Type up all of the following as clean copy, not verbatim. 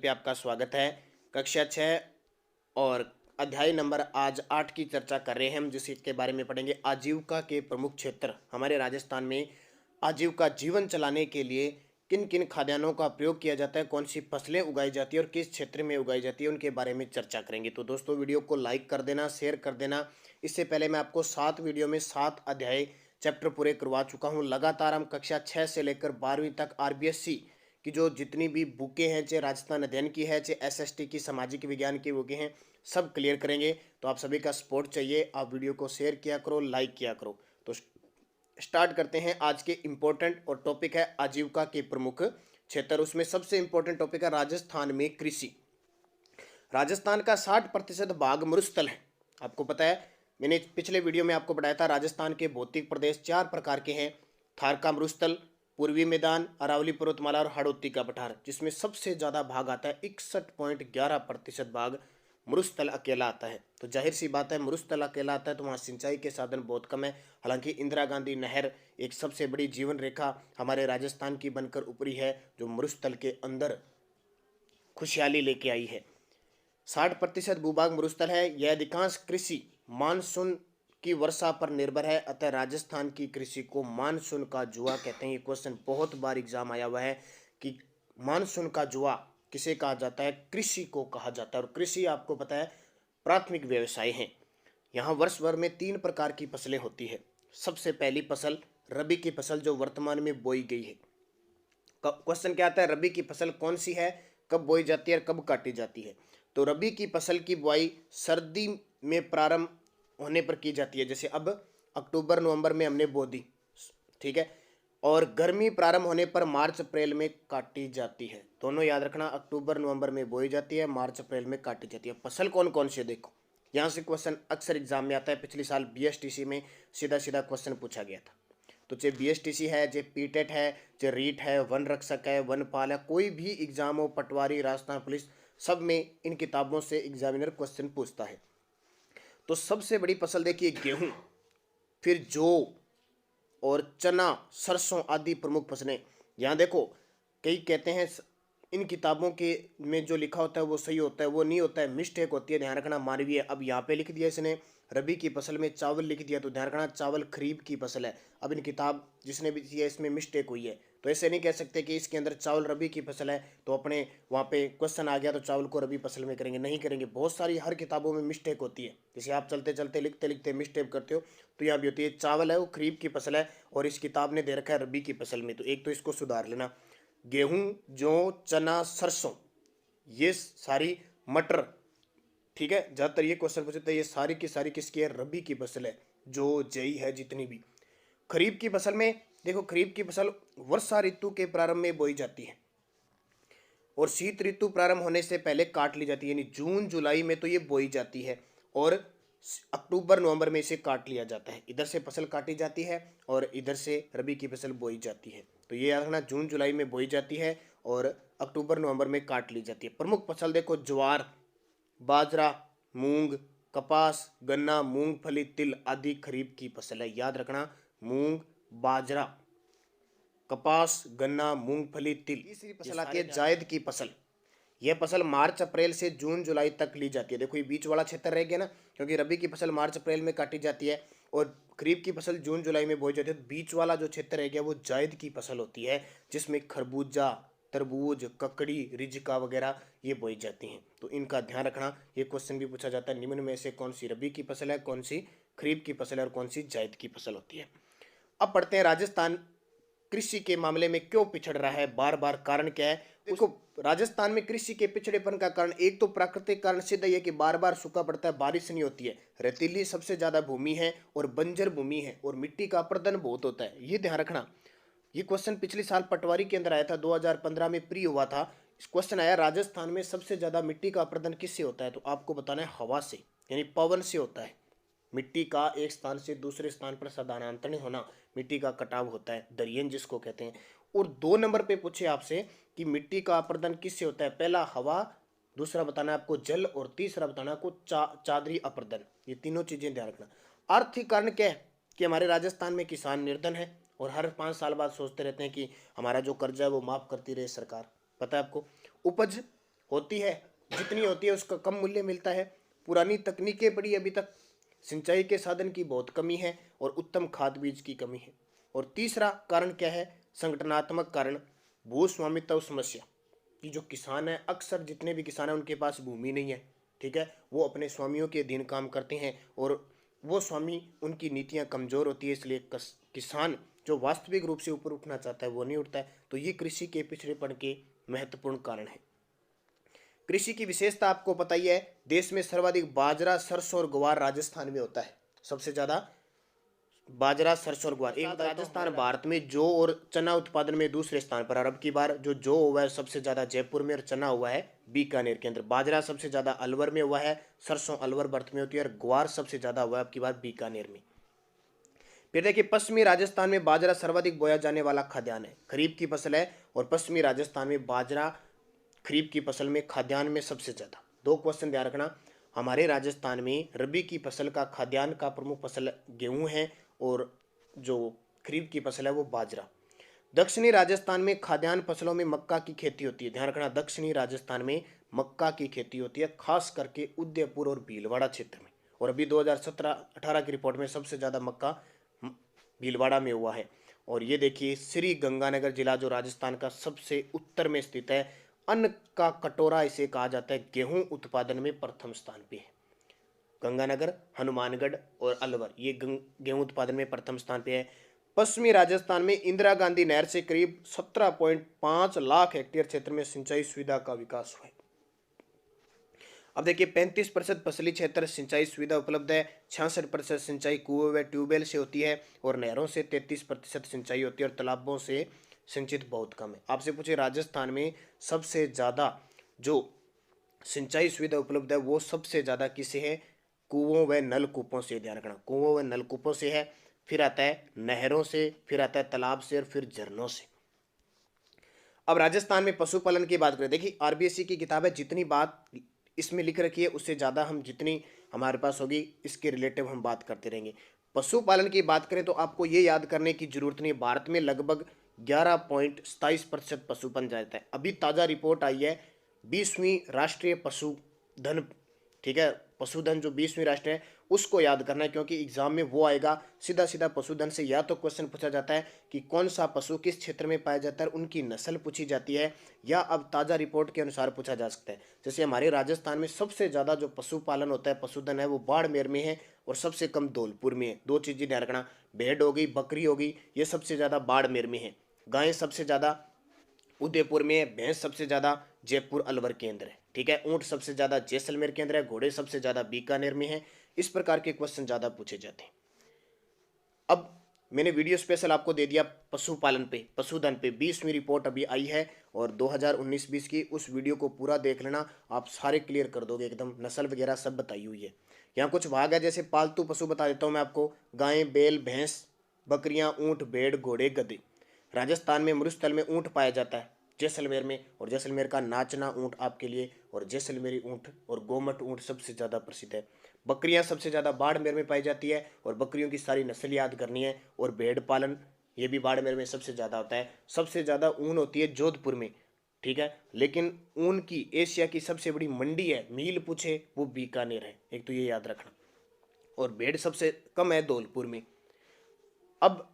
पे आपका स्वागत है। कक्षा 6 और अध्याय नंबर आज 8 की चर्चा कर रहे हैं हम, जिसके बारे में पढ़ेंगे आजीविका के प्रमुख क्षेत्र। हमारे राजस्थान में आजीविका जीवन चलाने के लिए किन किन खाद्यान्नों का प्रयोग किया जाता है, कौन सी फसलें उगाई जाती है और किस क्षेत्र में उगाई जाती है, उनके बारे में चर्चा करेंगे। तो दोस्तों, वीडियो को लाइक कर देना, शेयर कर देना। इससे पहले मैं आपको 7 वीडियो में 7 अध्याय चैप्टर पूरे करवा चुका हूँ। लगातार हम कक्षा 6 से लेकर 12वीं तक आरबीएससी कि जो जितनी भी बुकें हैं, चाहे राजस्थान अध्ययन की है, चाहे एसएसटी की सामाजिक विज्ञान की बुकें हैं, सब क्लियर करेंगे। तो आप सभी का सपोर्ट चाहिए। आप वीडियो को शेयर किया करो, लाइक किया करो। तो स्टार्ट करते हैं। आज के इम्पोर्टेंट और टॉपिक है आजीविका के प्रमुख क्षेत्र। उसमें सबसे इम्पोर्टेंट टॉपिक है राजस्थान में कृषि। राजस्थान का 60% भाग मरुस्थल है। आपको पता है, मैंने पिछले वीडियो में आपको बताया था राजस्थान के भौतिक प्रदेश 4 प्रकार के हैं। थार का मरुस्थल, पूर्वी मैदान, अरावली पर्वतमाला और हाड़ौती का पठार, जिसमें सबसे ज़्यादा भाग आता है 61.11% भाग मरुस्थल अकेला आता है। तो जाहिर सी बात है, मरुस्थल अकेला आता है तो वहाँ सिंचाई के साधन बहुत कम है। हालांकि इंदिरा गांधी नहर एक सबसे बड़ी जीवन रेखा हमारे राजस्थान की बनकर उपरी है, जो मरुस्थल के अंदर खुशहाली लेके आई है। 60% भूभाग मरुस्थल है। यह अधिकांश कृषि मानसून की वर्षा पर निर्भर है। अतः राजस्थान की कृषि को मानसून का जुआ कहते हैं। ये क्वेश्चन बहुत बार एग्जाम आया हुआ है कि मानसून का जुआ किसे कहा जाता है? कृषि को कहा जाता है। और कृषि आपको पता है प्राथमिक व्यवसाय है। यहाँ वर्ष भर में 3 प्रकार की फसलें होती है। सबसे पहली फसल रबी की फसल, जो वर्तमान में बोई गई है। क्वेश्चन क्या आता है? रबी की फसल कौन सी है, कब बोई जाती है और कब काटी जाती है? तो रबी की फसल की बुआई सर्दी में प्रारंभ होने पर की जाती है। जैसे अब अक्टूबर नवंबर में हमने बो दी, ठीक है। और गर्मी प्रारंभ होने पर मार्च अप्रैल में काटी जाती है। दोनों याद रखना, अक्टूबर नवंबर में बोई जाती है, मार्च अप्रैल में काटी जाती है। फसल कौन कौन सी है देखो, यहाँ से क्वेश्चन अक्सर एग्जाम में आता है। पिछले साल बीएसटीसी में सीधा सीधा क्वेश्चन पूछा गया था। तो चाहे बीएसटीसी है, चाहे पीटेट है, चाहे रीट है, वन रक्षक है, वनपाल है, कोई भी एग्जाम हो, पटवारी, राजस्थान पुलिस, सब में इन किताबों से एग्जामिनर क्वेश्चन पूछता है। तो सबसे बड़ी फसल देखिए गेहूं, फिर जौ और चना, सरसों आदि प्रमुख फसलें। यहाँ देखो, कई कहते हैं इन किताबों के में जो लिखा होता है वो सही होता है, वो नहीं होता है, मिस्टेक होती है, ध्यान रखना मानवीय। अब यहाँ पे लिख दिया इसने रबी की फसल में चावल लिख दिया, तो ध्यान रखना चावल खरीफ की फसल है। अब इन किताब जिसने भी दिया इसमें मिस्टेक हुई है, तो ऐसे नहीं कह सकते कि इसके अंदर चावल रबी की फसल है तो अपने वहाँ पे क्वेश्चन आ गया तो चावल को रबी फसल में करेंगे, नहीं करेंगे। बहुत सारी हर किताबों में मिस्टेक होती है। जैसे आप चलते चलते लिखते लिखते मिस्टेक करते हो, तो यहाँ भी होती है। चावल है वो खरीफ की फसल है और इस किताब ने दे रखा है रबी की फसल में, तो एक तो इसको सुधार लेना। गेहूं, जौ, चना, सरसों, ये सारी, मटर, ठीक है, ज़्यादातर ये क्वेश्चन पूछते हैं। ये सारी की सारी किसकी है? रबी की फसल है। जो जई है जितनी भी। खरीफ की फसल में देखो, खरीफ की फसल वर्षा ऋतु के प्रारंभ में बोई जाती है और शीत ऋतु प्रारंभ होने से पहले काट ली जाती है। यानी जून जुलाई में तो ये बोई जाती है और अक्टूबर नवंबर में इसे काट लिया जाता है। इधर से फसल काटी जाती है और इधर से रबी की फसल बोई जाती है। तो ये याद रखना, जून जुलाई में बोई जाती है और अक्टूबर नवंबर में काट ली जाती है। प्रमुख फसल देखो, ज्वार, बाजरा, मूंग, कपास, गन्ना, मूंगफली, तिल आदि खरीफ की फसल है। याद रखना, मूंग, बाजरा, कपास, गन्ना, मूंगफली, तिल। तीसरी फसल आती है जायद की फसल। यह फसल मार्च अप्रैल से जून जुलाई तक ली जाती है। देखो ये बीच वाला क्षेत्र रह गया ना, क्योंकि रबी की फसल मार्च अप्रैल में काटी जाती है और खरीफ की फसल जून जुलाई में बोई जाती है। तो बीच वाला जो क्षेत्र रह गया वो जायद की फसल होती है, जिसमें खरबूजा, तरबूज, ककड़ी, रिजिका वगैरह ये बोई जाती हैं। तो इनका ध्यान रखना। ये क्वेश्चन भी पूछा जाता है, निम्न में से कौन सी रबी की फसल है, कौन सी खरीफ की फसल है और कौन सी जायद की फसल होती है। अब पढ़ते हैं राजस्थान कृषि के मामले में क्यों पिछड़ रहा है, बार बार कारण क्या है। देखो, राजस्थान में कृषि के पिछड़ेपन का कारण एक तो प्राकृतिक कारण सिद्ध है कि बार बार सूखा पड़ता है, बारिश नहीं होती है, रेतीली सबसे ज्यादा भूमि है और बंजर भूमि है और मिट्टी का अपर्दन बहुत होता है। ये ध्यान रखना। ये क्वेश्चन पिछले साल पटवारी के अंदर आया था, 2015 में प्री हुआ था। इस क्वेश्चन आया, राजस्थान में सबसे ज्यादा मिट्टी का अपर्दन किससे होता है? तो आपको बताना है हवा से, यानी पवन से होता है। मिट्टी का एक स्थान से दूसरे स्थान पर स्थानांतरण होना, मिट्टी का कटाव होता है, दरियन जिसको कहते हैं। और 2 नंबर पे पूछे आपसे कि मिट्टी का अपर्दन किससे होता है? पहला हवा, दूसरा बताना है आपको जल और तीसरा बताना है आपको चादरी अपर्दन। ये तीनों चीजें ध्यान रखना। आर्थिक कारण क्या है कि हमारे राजस्थान में किसान निर्धन है और हर 5 साल बाद सोचते रहते हैं कि हमारा जो कर्जा है वो माफ करती रहे सरकार। पता है आपको। उपज होती है, जितनी होती है उसका कम मूल्य मिलता है। पुरानी तकनीकें पड़ी अभी तक, सिंचाई के साधन की बहुत कमी है और उत्तम खाद बीज की कमी है। और तीसरा कारण क्या है, संगठनात्मक कारण, भू स्वामित्व समस्या कि जो किसान है, अक्सर जितने भी किसान हैं उनके पास भूमि नहीं है, ठीक है, वो अपने स्वामियों के अधीन काम करते हैं और वो स्वामी, उनकी नीतियां कमजोर होती है, इसलिए किसान जो वास्तविक रूप से ऊपर उठना चाहता है वो नहीं उठता है। तो ये कृषि के पिछड़ेपन के महत्वपूर्ण कारण है। कृषि की विशेषता आपको पता ही है, देश में सर्वाधिक बाजरा, सरसों और ग्वार राजस्थान में होता है। सबसे ज्यादा बाजरा, सरसों और ग्वार। एक राजस्थान भारत में जौ और चना उत्पादन में दूसरे स्थान पर। अरब की बार जो जौ हुआ है सबसे ज्यादा जयपुर में और चना हुआ है बीकानेर के अंदर। बाजरा सबसे ज्यादा अलवर में हुआ है, सरसों अलवर बर्थ में होती है और ग्वार सबसे ज्यादा हुआ है आपकी बार बीकानेर में। फिर देखिए, पश्चिमी राजस्थान में बाजरा सर्वाधिक बोया जाने वाला खाद्यान्न है, खरीफ की फसल है। और पश्चिमी राजस्थान में बाजरा खरीफ की फसल में खाद्यान्न में सबसे ज्यादा। दो क्वेश्चन ध्यान रखना, हमारे राजस्थान में रबी की फसल का खाद्यान्न का प्रमुख फसल गेहूं है और जो खरीफ की फसल है वो बाजरा। दक्षिणी राजस्थान में खाद्यान्न फसलों में मक्का की खेती होती है। ध्यान रखना, दक्षिणी राजस्थान में मक्का की खेती होती है, खास करके उदयपुर और भीलवाड़ा क्षेत्र में। और अभी 2017-18 की रिपोर्ट में सबसे ज्यादा मक्का भीलवाड़ा में हुआ है। और ये देखिए, श्री गंगानगर जिला जो राजस्थान का सबसे उत्तर में स्थित है, अन्न का कटोरा इसे कहा जाता है, गेहूं उत्पादन में प्रथम स्थान पे है। गंगानगर, हनुमानगढ़ और अलवर ये गेहूं उत्पादन में प्रथम स्थान पे है। पश्चिमी राजस्थान में इंदिरा गांधी नहर से करीब 17.5 लाख हेक्टेयर क्षेत्र में सिंचाई सुविधा का विकास हुआ है। अब देखिए, 35% फसली क्षेत्र सिंचाई सुविधा उपलब्ध है, 66% सिंचाई कुएं व ट्यूबवेल से होती है और नहरों से 33% सिंचाई होती है और तालाबों से सिंचित बहुत कम है। आपसे पूछे राजस्थान में सबसे ज्यादा जो सिंचाई सुविधा उपलब्ध है वो सबसे ज्यादा किसे है, कुओं व नलकूपों से। ध्यान रखना, कुओं व नलकूपों से है, फिर आता है नहरों से, फिर आता है तालाब से और फिर झरनों से। अब राजस्थान में पशुपालन की बात करें, देखिए आरबीएससी की किताब है, जितनी बात इसमें लिख रखी है उससे ज़्यादा हम जितनी हमारे पास होगी इसके रिलेटिव हम बात करते रहेंगे। पशुपालन की बात करें तो आपको ये याद करने की जरूरत नहीं, भारत में लगभग 11.27% पशुपालन जाता है। अभी ताज़ा रिपोर्ट आई है 20वीं राष्ट्रीय पशुधन, ठीक है, पशुधन जो 20वीं राष्ट्र है उसको याद करना है, क्योंकि एग्जाम में वो आएगा। सीधा सीधा पशुधन से या तो क्वेश्चन पूछा जाता है कि कौन सा पशु किस क्षेत्र में पाया जाता है, उनकी नस्ल पूछी जाती है, या अब ताज़ा रिपोर्ट के अनुसार पूछा जा सकता है। जैसे हमारे राजस्थान में सबसे ज़्यादा जो पशुपालन होता है, पशुधन है, वो बाड़मेर में है और सबसे कम धौलपुर में है। दो चीज़ें ध्यान रखना, भेड़ हो गई, बकरी हो गई, ये सबसे ज़्यादा बाड़मेर में है। गायें सबसे ज़्यादा उदयपुर में है, भैंस सबसे ज़्यादा जयपुर अलवर के अंदर है, ठीक है, ऊंट सबसे ज़्यादा जैसलमेर के अंदर है, घोड़े सबसे ज़्यादा बीकानेर में है। इस प्रकार के क्वेश्चन ज़्यादा पूछे जाते हैं। अब मैंने वीडियो स्पेशल आपको दे दिया पशुपालन पे, पशुधन पे, 20वीं रिपोर्ट अभी आई है और 2019-20 की, उस वीडियो को पूरा देख लेना, आप सारे क्लियर कर दोगे एकदम, नस्ल वगैरह सब बताई हुई है। यहाँ कुछ भाग है, जैसे पालतू पशु बता देता हूँ मैं आपको, गायें, बैल, भैंस, बकरियाँ, ऊँट, भेड़, घोड़े, गधे। राजस्थान में मरुस्थल में ऊँट पाया जाता है, जैसलमेर में, और जैसलमेर का नाचना ऊँट आपके लिए, और जैसलमेरी ऊँट और गोमट ऊँट सबसे ज़्यादा प्रसिद्ध है। बकरियां सबसे ज़्यादा बाड़मेर में पाई जाती है और बकरियों की सारी नस्ल याद करनी है। और भेड़ पालन ये भी बाड़मेर में सबसे ज़्यादा होता है। सबसे ज़्यादा ऊन होती है जोधपुर में, ठीक है, लेकिन ऊन की एशिया की सबसे बड़ी मंडी है, मील पूछे वो बीकानेर है, एक तो ये याद रखना। और भेड़ सबसे कम है धौलपुर में। अब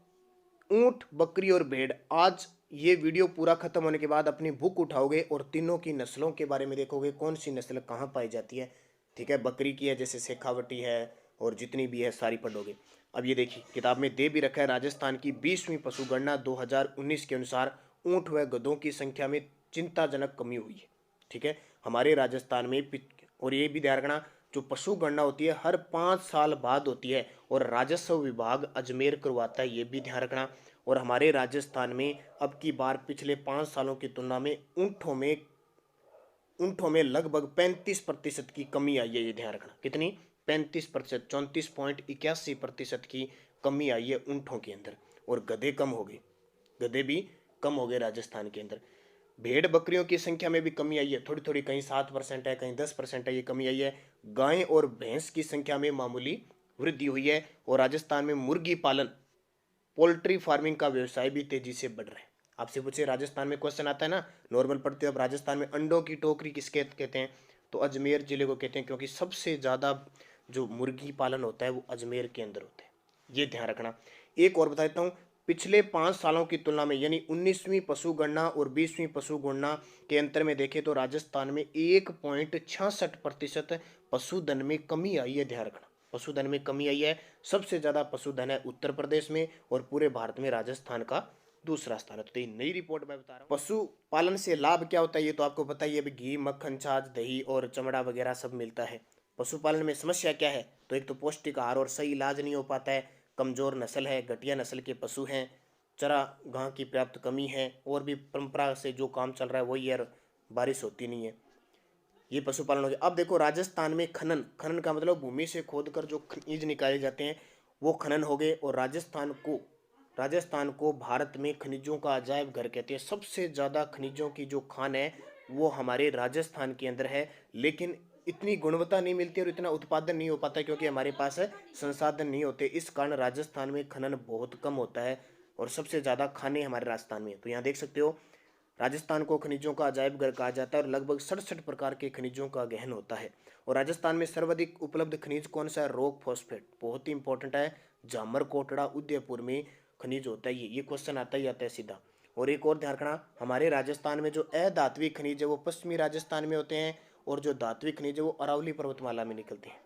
ऊंट, बकरी और भेड़, आज ये वीडियो पूरा खत्म होने के बाद अपनी बुक उठाओगे और तीनों की नस्लों के बारे में देखोगे, कौन सी नस्ल कहाँ पाई जाती है, ठीक है। बकरी की है जैसे शेखावटी है और जितनी भी है सारी पढ़ोगे। अब ये देखिए, किताब में दे भी रखा है, राजस्थान की 20वीं पशुगणना 2019 के अनुसार ऊंट व गधों की संख्या में चिंताजनक कमी हुई है, ठीक है, हमारे राजस्थान में। और ये भी ध्यान रखना, जो पशु गणना होती है हर 5 साल बाद होती है और राजस्व विभाग अजमेर करवाता है, ये भी ध्यान रखना। और हमारे राजस्थान में अब की बार पिछले 5 सालों की तुलना में ऊँटों में लगभग 35% की कमी आई है, ये ध्यान रखना। कितनी? 35%, 34.81% की कमी आई है ऊँटों के अंदर। और गधे कम हो गए, गधे भी कम हो गए राजस्थान के अंदर। भेड़ बकरियों की संख्या में भी कमी आई है, थोड़ी थोड़ी, कहीं 7% है, कहीं 10% है, ये कमी आई है। गाय और भैंस की संख्या में मामूली वृद्धि हुई है। और राजस्थान में मुर्गी पालन, पोल्ट्री फार्मिंग का व्यवसाय भी तेजी से बढ़ रहा है। आपसे पूछे राजस्थान में क्वेश्चन आता है ना, नॉर्मल पढ़ते हो अब, राजस्थान में अंडों की टोकरी किसके कहते हैं, तो अजमेर जिले को कहते हैं, क्योंकि सबसे ज़्यादा जो मुर्गी पालन होता है वो अजमेर के अंदर होता है, ये ध्यान रखना। एक और बता देता हूँ, पिछले 5 सालों की तुलना में यानी 19वीं पशु गणना और 20वीं पशु गणना के अंतर में देखें तो राजस्थान में 1.66% पशुधन में कमी आई है, ध्यान रखना, पशुधन में कमी आई है। सबसे ज़्यादा पशुधन है उत्तर प्रदेश में और पूरे भारत में राजस्थान का दूसरा स्थान है। तो ये नई रिपोर्ट मैं बता रहा हूँ। पशुपालन से लाभ क्या होता है ये तो आपको पता ही है, अभी घी, मक्खन, छाछ, दही और चमड़ा वगैरह सब मिलता है। पशुपालन में समस्या क्या है, तो एक तो पौष्टिक आहार और सही इलाज नहीं हो पाता है, कमजोर नस्ल है, घटिया नस्ल के पशु हैं, चारागाह की पर्याप्त कमी है, और भी परंपरा से जो काम चल रहा है वही है, बारिश होती नहीं है। ये पशुपालन हो गया। अब देखो राजस्थान में खनन, खनन का मतलब भूमि से खोद कर जो खनिज निकाले जाते हैं वो खनन हो गए, और राजस्थान को भारत में खनिजों का अजायब घर कहते हैं। सबसे ज़्यादा खनिजों की जो खान है वो हमारे राजस्थान के अंदर है, लेकिन इतनी गुणवत्ता नहीं मिलती और इतना उत्पादन नहीं हो पाता क्योंकि हमारे पास संसाधन नहीं होते। इस कारण राजस्थान में खनन बहुत कम होता है और सबसे ज़्यादा खाने हमारे राजस्थान में। तो यहाँ देख सकते हो राजस्थान को खनिजों का अजायब घर कहा जाता है और लगभग 67 प्रकार के खनिजों का गहन होता है। और राजस्थान में सर्वाधिक उपलब्ध खनिज कौन सा है, रॉक फॉस्फेट, बहुत ही इंपॉर्टेंट है। जामर, कोटड़ा, उदयपुर में खनिज होता है, ये क्वेश्चन आता ही आता है सीधा। और एक और ध्यान रखना, हमारे राजस्थान में जो अधात्विक खनिज है वो पश्चिमी राजस्थान में होते हैं और जो धात्विक खनिज है वो अरावली पर्वतमाला में निकलते हैं।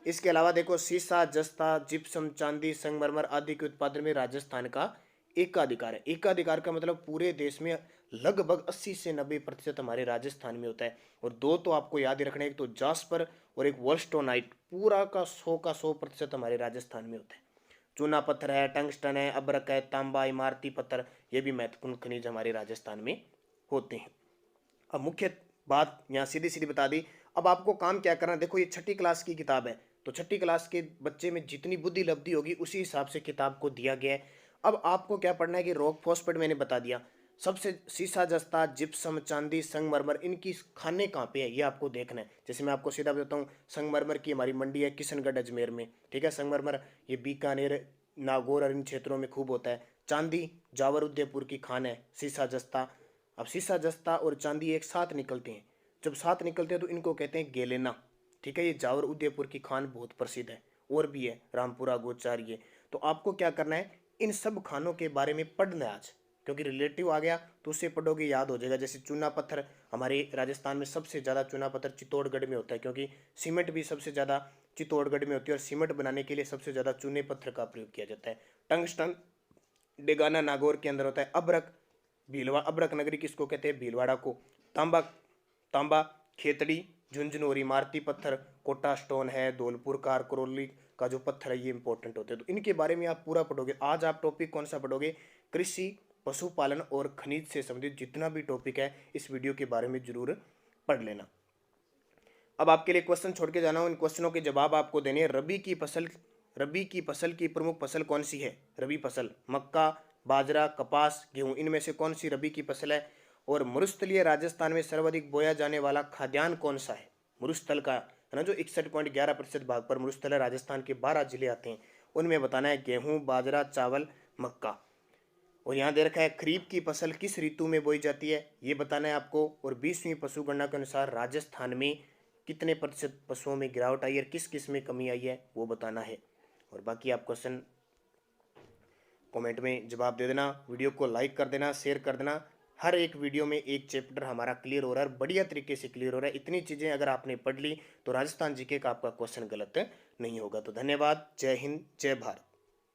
इसके अलावा देखो सीसा, जस्ता, जिप्सम, चांदी, संगमरमर आदि के उत्पादन में राजस्थान का एकाधिकार है। एकाधिकार का मतलब पूरे देश में लगभग 80 से 90% हमारे राजस्थान में होता है। और दो तो आपको याद ही रखना है, एक तो जास्पर और एक वोल्स्टोनाइट, पूरा का 100% हमारे राजस्थान में होता है। चूना पत्थर है, टंगस्टन है, अब्रक है, तांबा, इमारती पत्थर, ये भी महत्वपूर्ण खनिज हमारे राजस्थान में होते हैं। अब मुख्य बात यहाँ सीधी सीधी बता दी। अब आपको काम क्या करना, देखो ये 6ठी क्लास की किताब है, तो 6ठी क्लास के बच्चे में जितनी बुद्धि लब्धि होगी उसी हिसाब से किताब को दिया गया है। अब आपको क्या पढ़ना है कि रॉक फॉस्फेट मैंने बता दिया, सबसे सीसा, जस्ता, जिप्सम, चांदी, संगमरमर, इनकी खाने कहाँ पे है ये आपको देखना है। जैसे मैं आपको सीधा बताता हूँ, संगमरमर की हमारी मंडी है किशनगढ़ अजमेर में, ठीक है। संगमरमर ये बीकानेर, नागौर और इन क्षेत्रों में खूब होता है। चांदी जावर, उदयपुर की खान है। सीसा, जस्ता, अब सीसा, जस्ता और चांदी एक साथ निकलते हैं, जब साथ निकलते हैं तो इनको कहते हैं गेलेना, ठीक है। ये जावर उदयपुर की खान बहुत प्रसिद्ध है, और भी है रामपुरा, गोचार, ये। तो आपको क्या करना है, इन सब खानों के बारे में पढ़ना है आज, क्योंकि रिलेटिव आ गया तो उससे पढ़ोगे याद हो जाएगा। जैसे चूना पत्थर, हमारे राजस्थान में सबसे ज़्यादा चूना पत्थर चित्तौड़गढ़ में होता है, क्योंकि सीमेंट भी सबसे ज़्यादा चित्तौड़गढ़ में होती है और सीमेंट बनाने के लिए सबसे ज़्यादा चूने पत्थर का प्रयोग किया जाता है। टंगस्टन डेगाना नागौर के अंदर होता है। अब्रक भीलवा, अब्रक नगरी किसको कहते हैं, भीलवाड़ा को। तांबा, तांबा खेतड़ी, झुंझुनू और इमारती पत्थर, कोटा स्टोन है, धौलपुर का, करौली का जो पत्थर है ये इंपॉर्टेंट होते हैं। तो इनके बारे में आप पूरा पढ़ोगे। आज आप टॉपिक कौन सा पढ़ोगे, कृषि, पशुपालन और खनिज से संबंधित जितना भी टॉपिक है इस वीडियो के बारे में जरूर पढ़ लेना। अब आपके लिए क्वेश्चन छोड़ के जाना हूं, इन क्वेश्चनों के जवाब आपको देने हैं। रबी की फसल की प्रमुख फसल कौन सी है, रबी फसल, मक्का, बाजरा, कपास, गेहूं, इनमें से कौन सी रबी की फसल है। और मरुस्थलीय राजस्थान में सर्वाधिक बोया जाने वाला खाद्यान्न कौन सा है, मरुस्थल का है ना, जो 61.11% भाग पर मरुस्थल है। राजस्थान के 12 जिले आते हैं, उनमें बताना है गेहूं, बाजरा, चावल, मक्का। और यहाँ दे रखा है खरीफ की फसल किस ऋतु में बोई जाती है, ये बताना है आपको। और 20वीं पशु गणना के अनुसार राजस्थान में कितने प्रतिशत पशुओं में गिरावट आई है, किस किस में कमी आई है वो बताना है। और बाकी आप क्वेश्चन कमेंट में जवाब दे देना, वीडियो को लाइक कर देना, शेयर कर देना। हर एक वीडियो में एक चैप्टर हमारा क्लियर हो रहा है, बढ़िया तरीके से क्लियर हो रहा है। इतनी चीज़ें अगर आपने पढ़ ली तो राजस्थान जीके का आपका क्वेश्चन गलत नहीं होगा। तो धन्यवाद, जय हिंद, जय भारत।